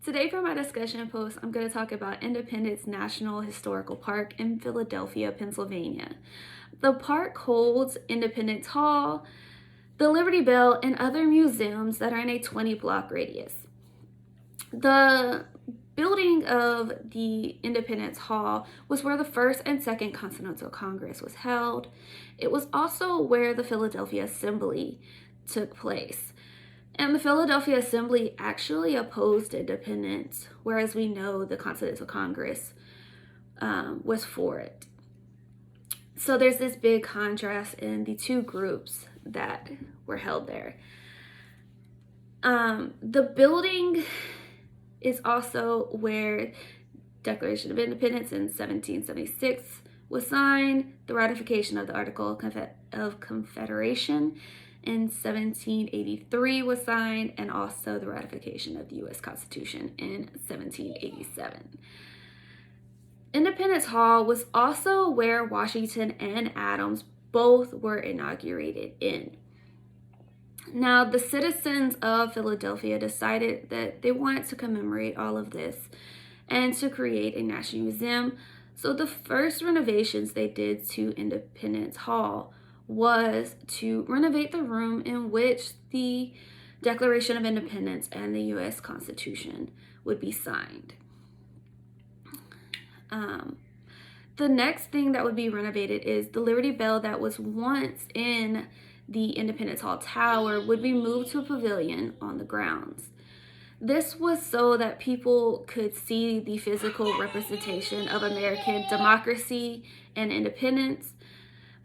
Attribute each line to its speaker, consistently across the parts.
Speaker 1: Today for my discussion post, I'm going to talk about Independence National Historical Park in Philadelphia, Pennsylvania. The park holds Independence Hall, the Liberty Bell, and other museums that are in a 20-block radius. The building of the Independence Hall was where the first and second Continental Congress was held. It was also where the Philadelphia Assembly took place. And the Philadelphia Assembly actually opposed independence, whereas we know the Continental Congress was for it. So there's this big contrast in the two groups that were held there. The building is also where Declaration of Independence in 1776 was signed, the ratification of the Article of Confederation in 1783 was signed, and also the ratification of the U.S. Constitution in 1787. Independence Hall was also where Washington and Adams both were inaugurated in. Now, the citizens of Philadelphia decided that they wanted to commemorate all of this and to create a national museum. So the first renovations they did to Independence Hall was to renovate the room in which the Declaration of Independence and the U.S. Constitution would be signed. The next thing that would be renovated is the Liberty Bell that was once in the Independence Hall Tower would be moved to a pavilion on the grounds. This was so that people could see the physical representation of American democracy and independence,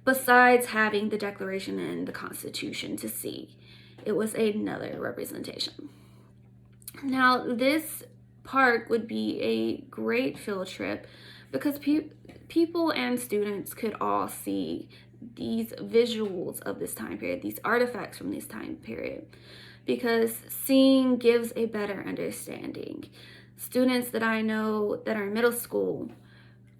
Speaker 1: besides having the Declaration and the Constitution to see. It was another representation. Now, this park would be a great field trip because people and students could all see these visuals of this time period, these artifacts from this time period, because seeing gives a better understanding. Students that I know that are in middle school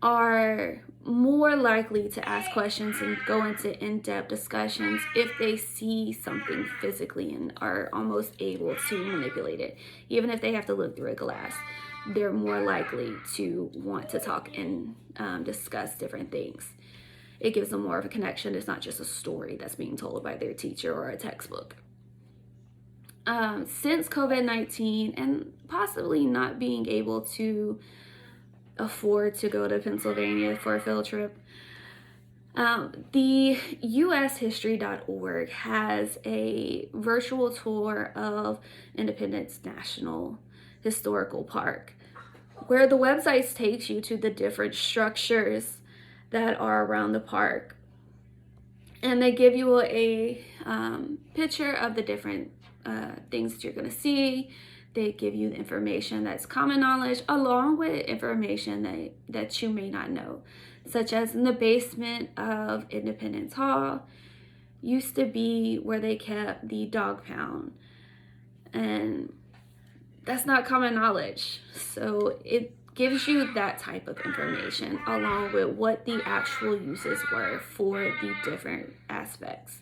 Speaker 1: are more likely to ask questions and go into in-depth discussions if they see something physically and are almost able to manipulate it. Even if they have to look through a glass, they're more likely to want to talk and discuss different things. It gives them more of a connection. It's not just a story that's being told by their teacher or a textbook. Since COVID-19 and possibly not being able to afford to go to Pennsylvania for a field trip, the ushistory.org has a virtual tour of Independence National Historical Park, where the website takes you to the different structures that are around the park, and they give you a picture of the different things that you're going to see. They give you the information that's common knowledge, along with information that you may not know, such as in the basement of Independence Hall used to be where they kept the dog pound, and that's not common knowledge. So it gives you that type of information along with what the actual uses were for the different aspects.